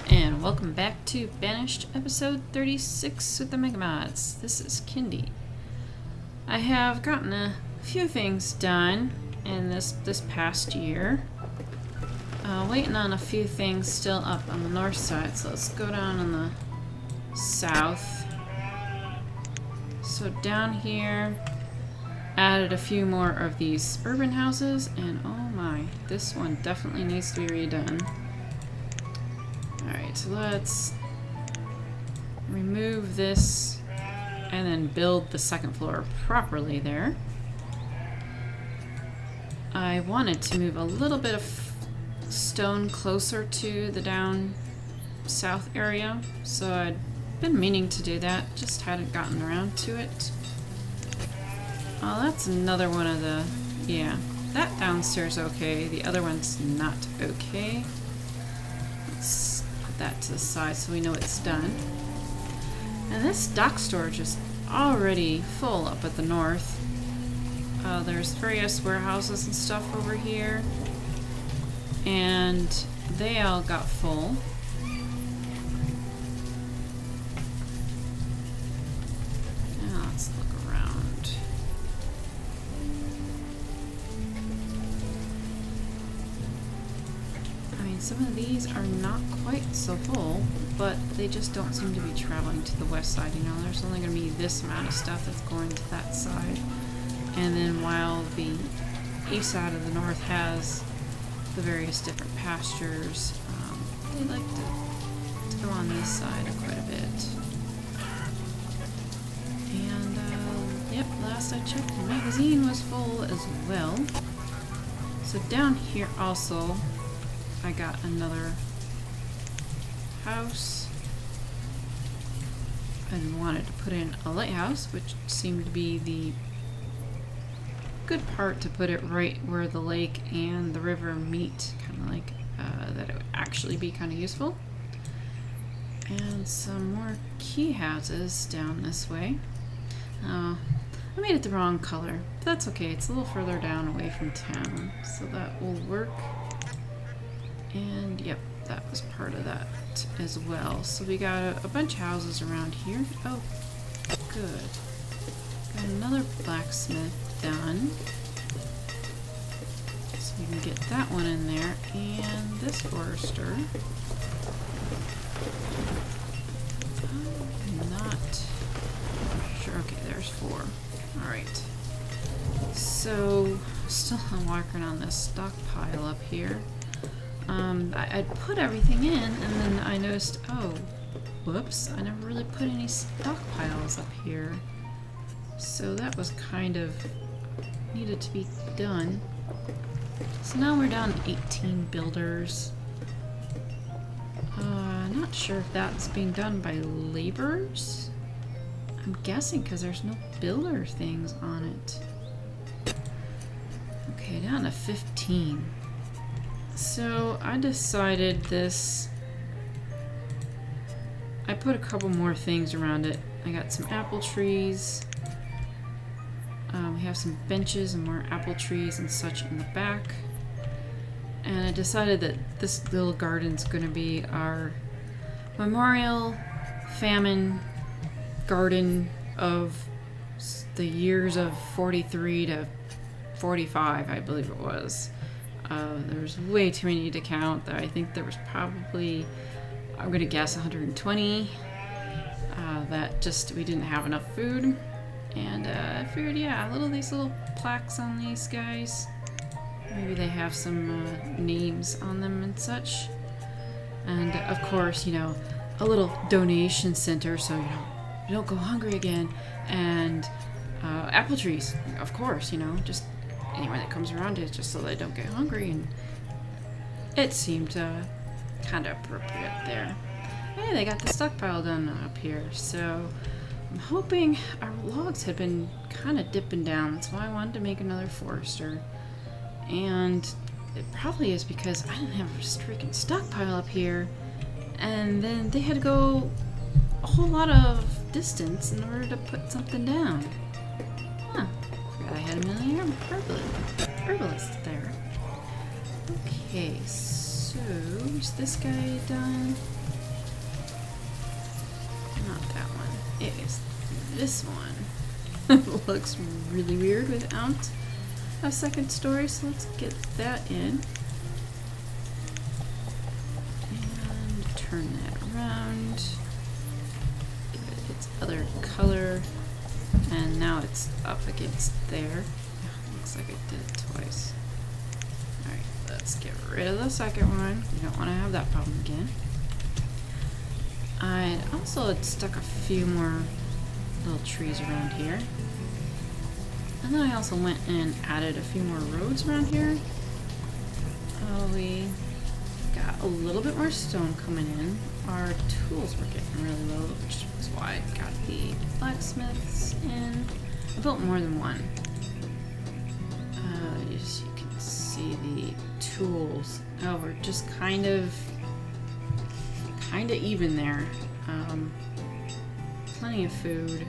And welcome back to Banished, episode 36 with the Megamods. This is Kindy. I have gotten a few things done in this past year. Waiting on a few things still up on the north side, so let's go down on the south. So down here, added a few more of these urban houses, and oh my, this one definitely needs to be redone. Alright, so let's remove this and then build the second floor properly there. I wanted to move a little bit of stone closer to the down south area, so I'd been meaning to do that, just hadn't gotten around to it. Oh, that's another one of the... yeah, that downstairs okay, the other one's not okay. Let's put that to the side so we know it's done. And this dock storage is already full up at the north. There's various warehouses and stuff over here, and they all got full. Now let's look around. I mean, some of these are not quite so full, but they just don't seem to be traveling to the west side. You know, there's only going to be this amount of stuff that's going to that side. And then while the east side of the north has the various different pastures, they like to go on this side quite a bit. And, yep, last I checked, the magazine was full as well. So down here also, I got another house. I wanted to put in a lighthouse, which seemed to be the good part to put it right where the lake and the river meet, kind of like that it would actually be kind of useful. And some more key houses down this way. I made it the wrong color, but that's okay. It's a little further down away from town, so that will work. And yep, that was part of that as well. So we got a bunch of houses around here. Oh, good. Got another blacksmith done. So we can get that one in there. And this forester. I'm not sure. Okay, there's 4. Alright. So, still I'm working on this stockpile up here. I'd put everything in, and then I noticed, oh, whoops, I never really put any stockpiles up here. So that was kind of needed to be done. So now we're down to 18 builders. Not sure if that's being done by laborers. I'm guessing because there's no builder things on it. Okay, down to 15. So I decided this. I put a couple more things around it. I got some apple trees. We have some benches and more apple trees and such in the back. And I decided that this little garden's going to be our memorial famine garden of the years of 43 to 45, I believe it was. There's way too many to count. I think there was probably, I'm going to guess, 120. That just, we didn't have enough food. And I figured, yeah, these little plaques on these guys. Maybe they have some names on them and such. And of course, you know, a little donation center so you don't go hungry again. And apple trees, of course, you know, just anyone that comes around it, just so they don't get hungry. And it seemed kind of appropriate there. Hey, they got the stockpile done up here, so I'm hoping our logs had been kind of dipping down. That's why I wanted to make another forester. And it probably is because I didn't have a freaking stockpile up here. And then they had to go a whole lot of distance in order to put something down. Huh. Forgot I had a million herbalists there. Okay, so is this guy done? is this one. It looks really weird without a second story, so let's get that in. And turn that around. Give it its other color. And now it's up against there. Looks like I did it twice. Alright, let's get rid of the second one. We don't want to have that problem again. I also had stuck a few more little trees around here. And then I also went and added a few more roads around here. We got a little bit more stone coming in. Our tools were getting really low, which is why I got the blacksmiths in. I built more than one. As you can see, the tools. Oh, we're just kind of even there. Plenty of food.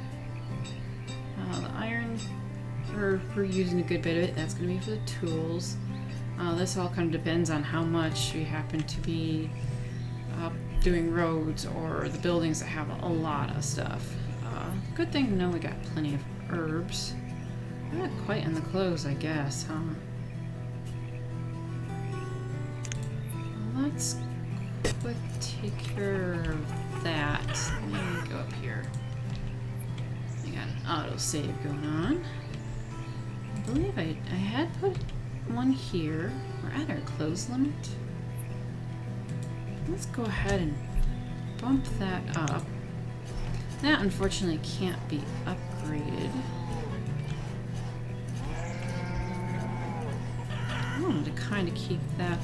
The iron, we're using a good bit of it. That's going to be for the tools. This all kind of depends on how much we happen to be doing roads or the buildings that have a lot of stuff. Good thing to know we got plenty of herbs. We're not quite in the clothes, I guess, huh? Let's quick take care of that. Let me go up here. I got an autosave going on. I believe I had put one here. We're at our clothes limit. Let's go ahead and bump that up. That unfortunately can't be upgraded. I wanted to kind of keep that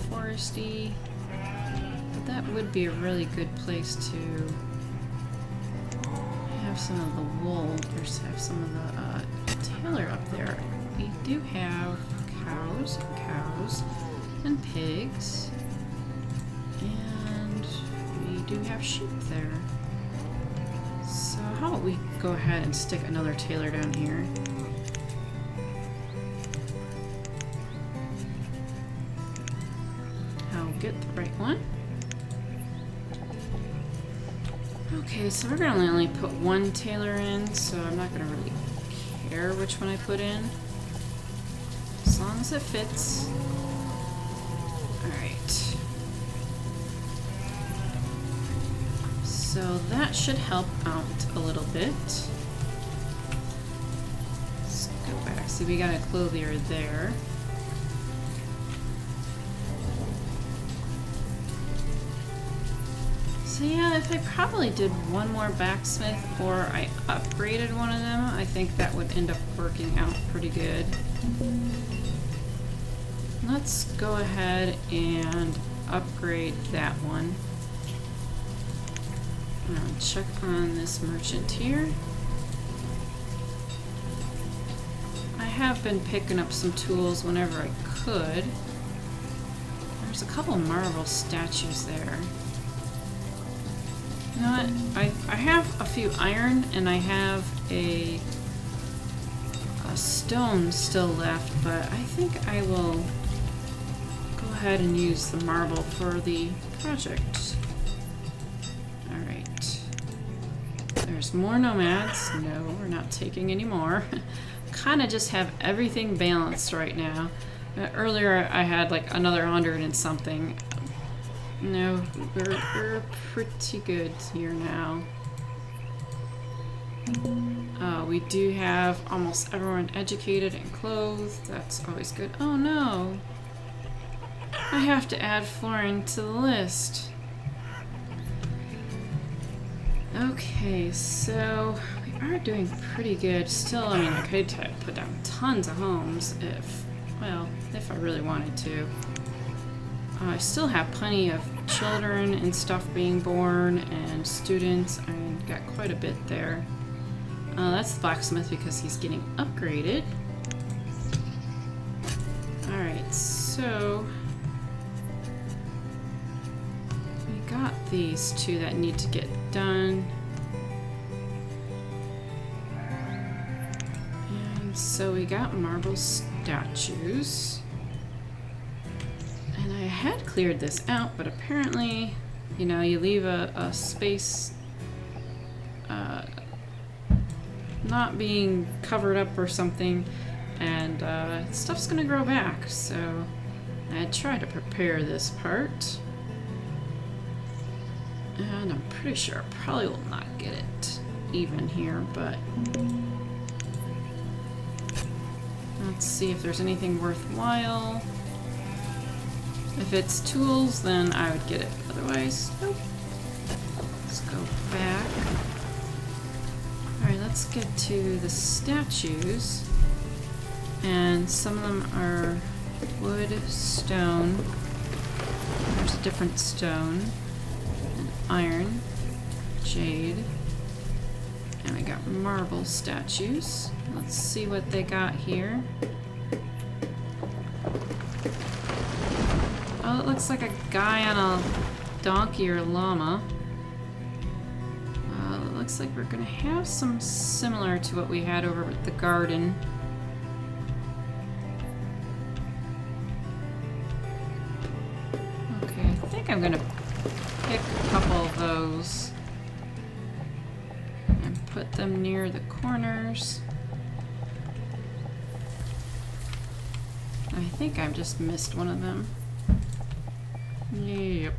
foresty, but that would be a really good place to have some of the wool, or have some of the tailor up there. We do have cows, and pigs, and we do have sheep there. So how about we go ahead and stick another tailor down here. I'll get the right one. Okay, so we're gonna only put one tailor in, so I'm not gonna really care which one I put in. As long as it fits. Alright. So that should help out a little bit. Let's go back. See, we got a clothier there. So yeah, if I probably did one more blacksmith or I upgraded one of them, I think that would end up working out pretty good. Let's go ahead and upgrade that one. I'll check on this merchant here. I have been picking up some tools whenever I could. There's a couple marble statues there. You know what? I have a few iron and I have a stone still left, but I think I will go ahead and use the marble for the project. Alright. There's more nomads. No, we're not taking any more. Kind of just have everything balanced right now. Earlier I had like another 100 and something. No, we're pretty good here now. We do have almost everyone educated and clothed. That's always good. Oh no! I have to add flooring to the list. Okay, so we are doing pretty good. Still, I mean, I could put down tons of homes if I really wanted to. I still have plenty of children and stuff being born and students. I got quite a bit there. That's the blacksmith because he's getting upgraded. Alright, so we got these two that need to get done. And so we got marble statues. And I had cleared this out, but apparently, you know, you leave a space not being covered up or something, and stuff's gonna grow back. So I try to prepare this part, and I'm pretty sure I probably will not get it even here, but let's see if there's anything worthwhile. If it's tools, then I would get it. Otherwise, nope. Let's go back. Alright, let's get to the statues. And some of them are wood, stone. There's a different stone. And iron, jade. And we got marble statues. Let's see what they got here. Oh, it looks like a guy on a donkey or llama. It looks like we're gonna have some similar to what we had over at the garden. Okay, I think I'm gonna pick a couple of those and put them near the corners. I think I've just missed one of them. Yep.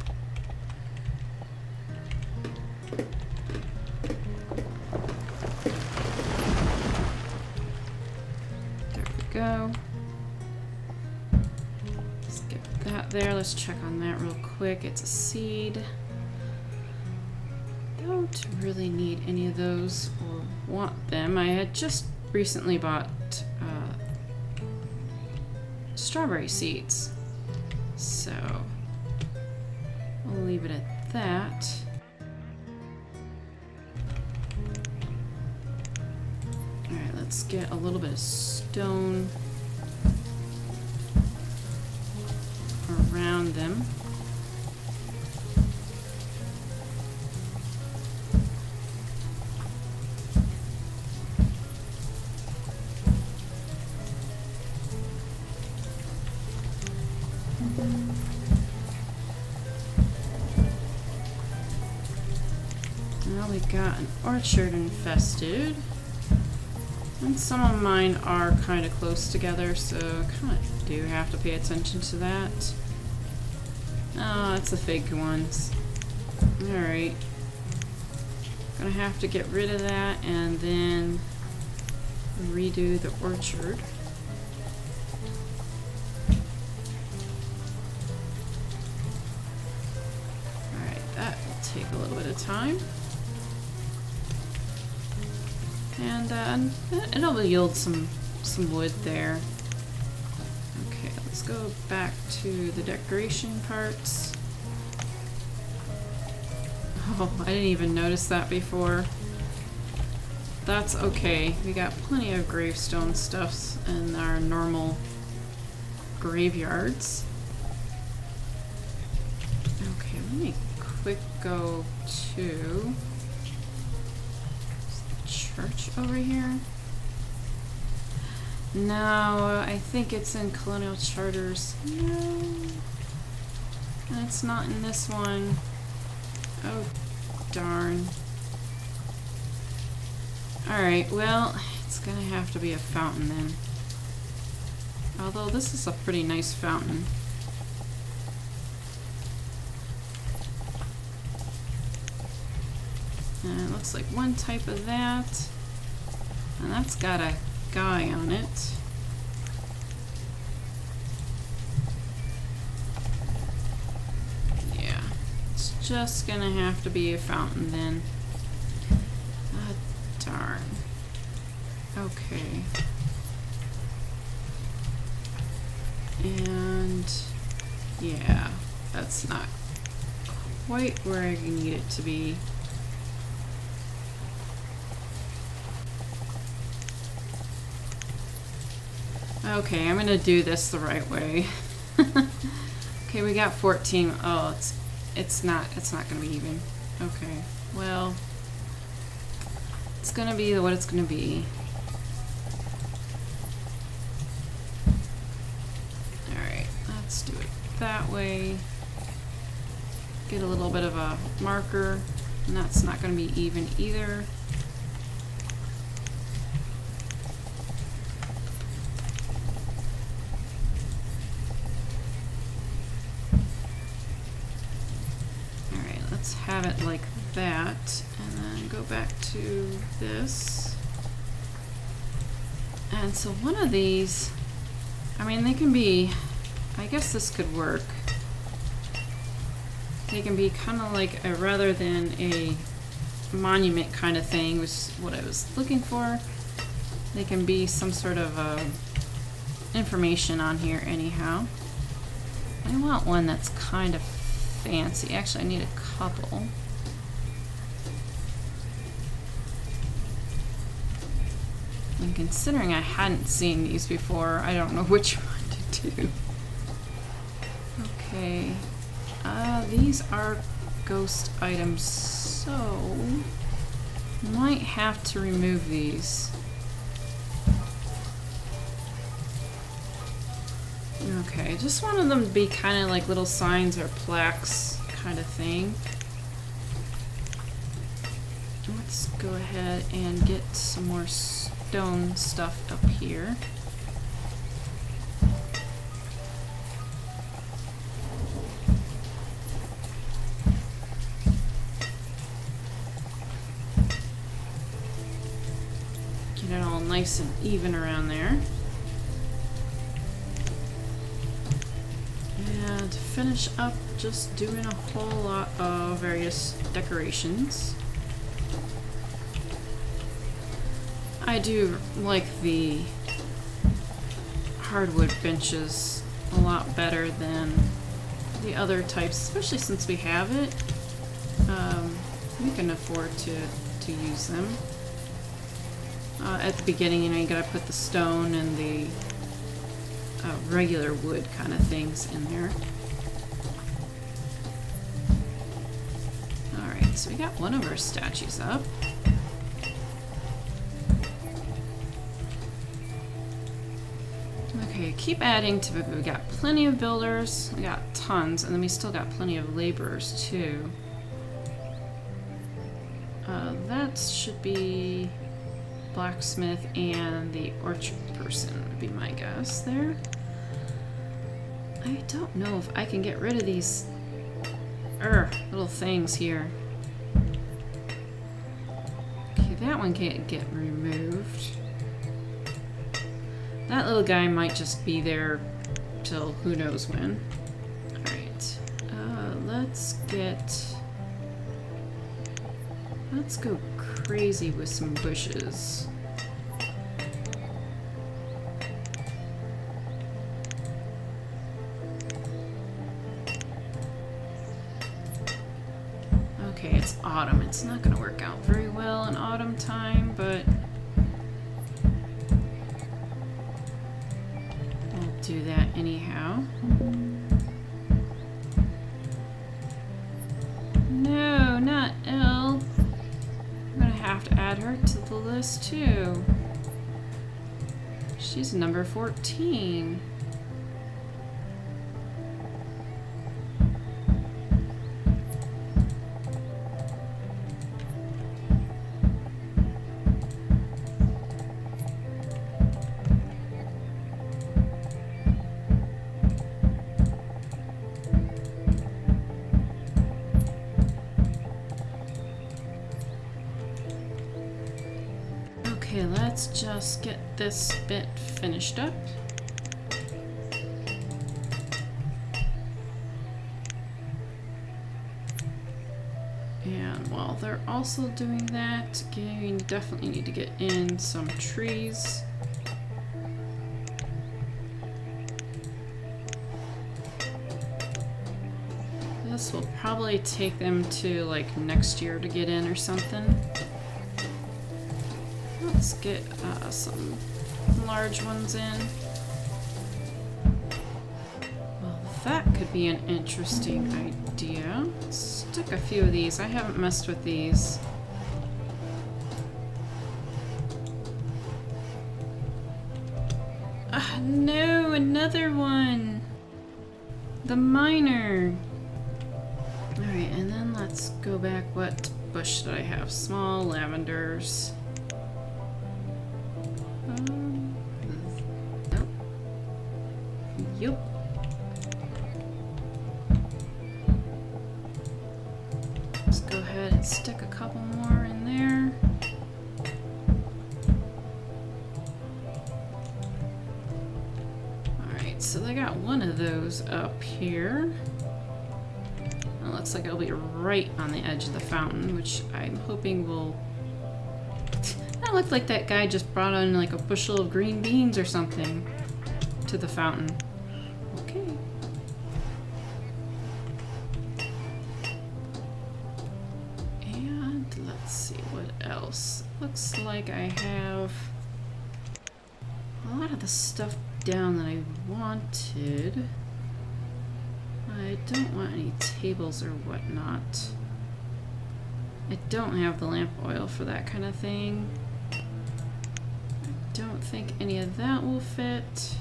There we go. Let's get that there. Let's check on that real quick. It's a seed. Don't really need any of those or want them. I had just recently bought strawberry seeds. So we'll leave it at that. Alright, let's get a little bit of stone around them. Now we got an orchard infested, and some of mine are kind of close together, so kind of do have to pay attention to that. Oh, it's the fig ones. Alright. Gonna have to get rid of that and then redo the orchard. Alright, that will take a little bit of time. And it'll yield some wood there. Okay, let's go back to the decoration parts. Oh, I didn't even notice that before. That's okay. We got plenty of gravestone stuffs in our normal graveyards. Okay, let me quick go to church over here. No, I think it's in Colonial Charters. No. And it's not in this one. Oh, darn. Alright, well, it's gonna have to be a fountain then. Although this is a pretty nice fountain. And it looks like one type of that. And that's got a guy on it. Yeah. It's just gonna have to be a fountain then. Ah, darn. Okay. And yeah, that's not quite where I need it to be. Okay, I'm gonna do this the right way. Okay, we got 14. Oh, it's not gonna be even. Okay, well, it's gonna be what it's gonna be. Alright, let's do it that way. Get a little bit of a marker. And that's not going to be even either. Alright, let's have it like that. And then go back to this. And so one of these, I mean, they can be, I guess this could work. They can be kind of like a, rather than a monument kind of thing, which is what I was looking for. They can be some sort of information on here anyhow. I want one that's kind of fancy. Actually, I need a couple. And considering I hadn't seen these before, I don't know which one to do. Okay. These are ghost items, so might have to remove these. Okay, just wanted them to be kind of like little signs or plaques kind of thing. Let's go ahead and get some more stone stuff up here. Get it all nice and even around there. And to finish up, just doing a whole lot of various decorations. I do like the hardwood benches a lot better than the other types, especially since we have it. We can afford to use them. At the beginning, you know, you gotta put the stone and the regular wood kind of things in there. Alright, so we got one of our statues up. Okay, keep adding to it. We got plenty of builders, we got tons, and then we still got plenty of laborers too. That should be blacksmith and the orchard person would be my guess there. I don't know if I can get rid of these little things here. Okay, that one can't get removed. That little guy might just be there till who knows when. Alright, let's go crazy with some bushes. Okay, it's autumn. It's not gonna work out very well in autumn time, but we'll do that anyhow. No, not Elle. I'm gonna have to add her to the list too. She's number 14. Okay, let's just get this bit finished up. And while they're also doing that, we definitely need to get in some trees. This will probably take them to like next year to get in or something. Let's get some large ones in. Well, that could be an interesting idea. Let's stick a few of these. I haven't messed with these. No, another one. The miner. Alright, and then And let's go back. What bush did I have? Small lavenders. Nope. Yup. Let's go ahead and stick a couple more in there. Alright, so they got one of those up here. It looks like it'll be right on the edge of the fountain, which I'm hoping will... That looked like that guy just brought on like a bushel of green beans or something to the fountain. Okay. And let's see what else. Looks like I have a lot of the stuff down that I wanted. I don't want any tables or whatnot. I don't have the lamp oil for that kind of thing. I don't think any of that will fit.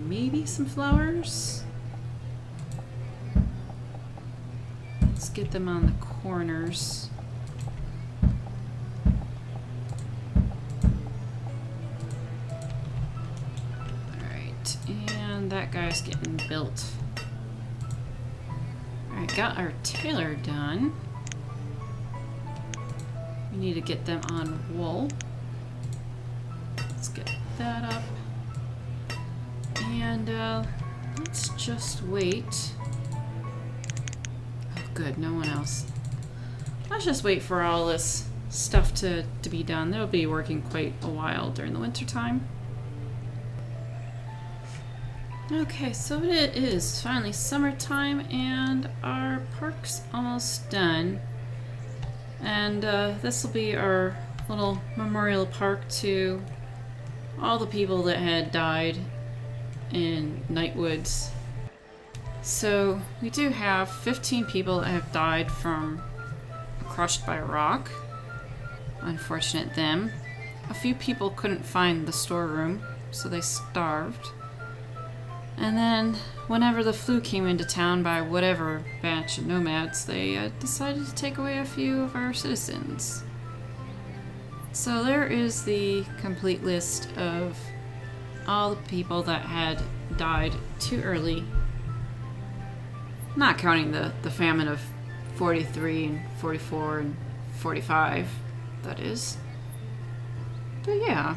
Maybe some flowers? Let's get them on the corners. And that guy's getting built. Alright, got our tailor done. We need to get them on wool. Let's get that up. And let's just wait. Oh good, no one else. Let's just wait for all this stuff to be done. They'll be working quite a while during the winter time. Okay, so it is finally summertime and our park's almost done. And this will be our little memorial park to all the people that had died in Nightwoods. So we do have 15 people that have died from crushed by a rock. Unfortunate them. A few people couldn't find the storeroom, so they starved. And then, whenever the flu came into town by whatever batch of nomads, they decided to take away a few of our citizens. So there is the complete list of all the people that had died too early. Not counting the famine of 43 and 44 and 45, that is. But yeah.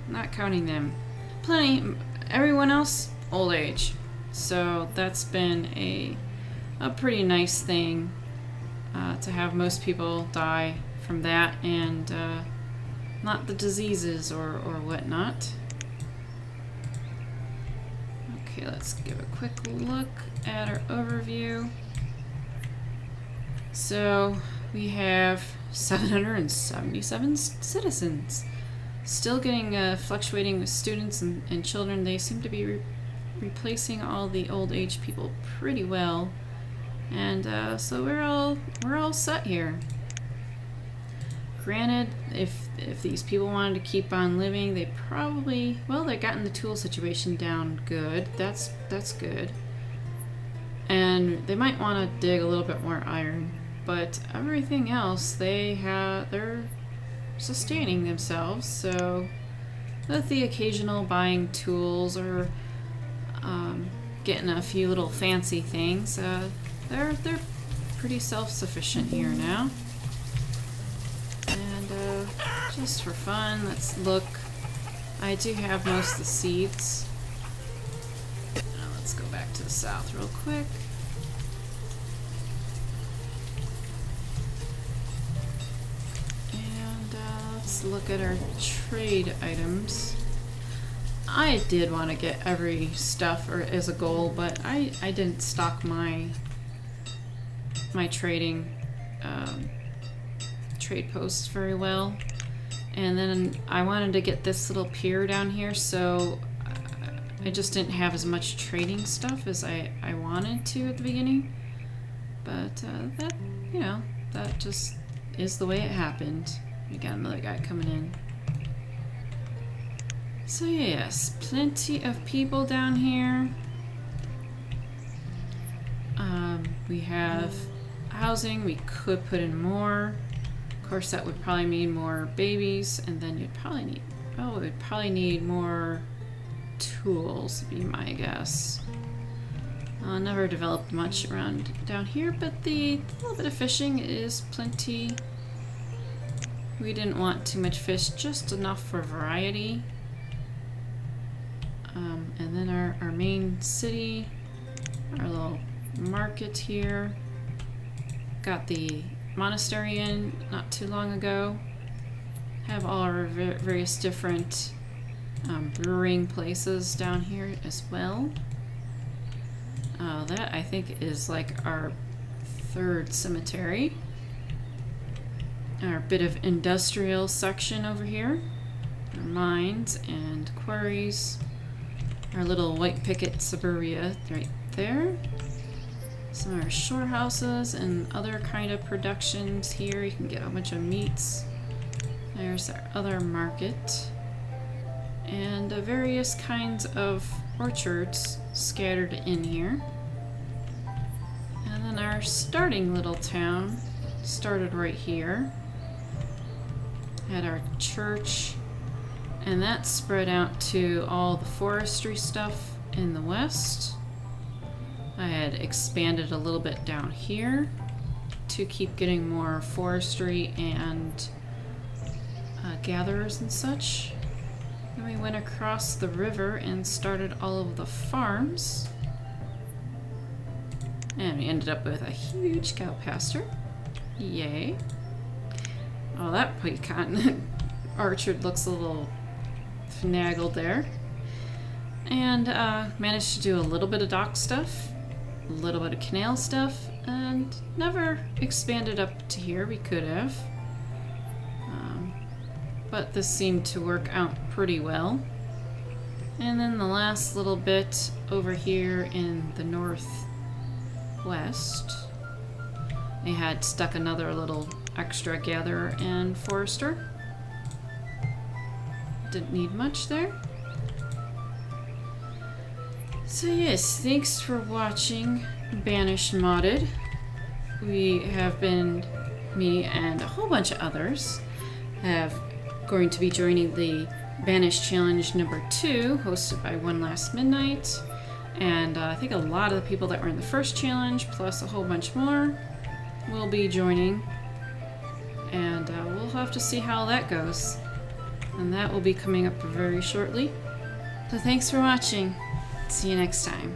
Not counting them. Plenty... Everyone else, old age. So that's been a pretty nice thing to have most people die from that and not the diseases or whatnot. Okay, let's give a quick look at our overview. So we have 777 citizens. Still getting fluctuating with students and children. They seem to be replacing all the old age people pretty well, and so we're all set here. Granted, if these people wanted to keep on living, they probably they gotten the tool situation down good. That's good, and they might want to dig a little bit more iron, but everything else they're sustaining themselves, so with the occasional buying tools or getting a few little fancy things, they're pretty self-sufficient here now. And just for fun, let's look. I do have most of the seeds. Let's go back to the south real quick. Let's look at our trade items. I did want to get every stuff as a goal, but I didn't stock my trading trade posts very well. And then I wanted to get this little pier down here, so I just didn't have as much trading stuff as I wanted to at the beginning. But that just is the way it happened. We got another guy coming in. So yes, plenty of people down here. We have housing. We could put in more. Of course, that would probably mean more babies, and then you'd probably need, oh, it would probably need more tools, would be my guess. Never developed much around down here, but the little bit of fishing is plenty. We didn't want too much fish, just enough for variety. And then our main city, our little market here. Got the monastery in not too long ago. Have all our various different brewing places down here as well. That I think is like our third cemetery. Our bit of industrial section over here. Our mines and quarries. Our little white picket suburbia right there. Some of our shore houses and other kind of productions here. You can get a bunch of meats. There's our other market. And various kinds of orchards scattered in here. And then our starting little town started right here. Had our church, and that spread out to all the forestry stuff in the west. I had expanded a little bit down here to keep getting more forestry and gatherers and such. Then we went across the river and started all of the farms. And we ended up with a huge cow pasture. Yay. Oh, that pecan orchard looks a little finagled there. And managed to do a little bit of dock stuff, a little bit of canal stuff, and never expanded up to here. We could have. But this seemed to work out pretty well. And then the last little bit over here in the northwest, I had stuck another little extra gatherer and forester. Didn't need much there. So yes, thanks for watching Banished Modded. We have been, me and a whole bunch of others, have going to be joining the Banished Challenge number 2, hosted by One Last Midnight. And I think a lot of the people that were in the first challenge, plus a whole bunch more, will be joining. And we'll have to see how that goes. And that will be coming up very shortly. So thanks for watching. See you next time.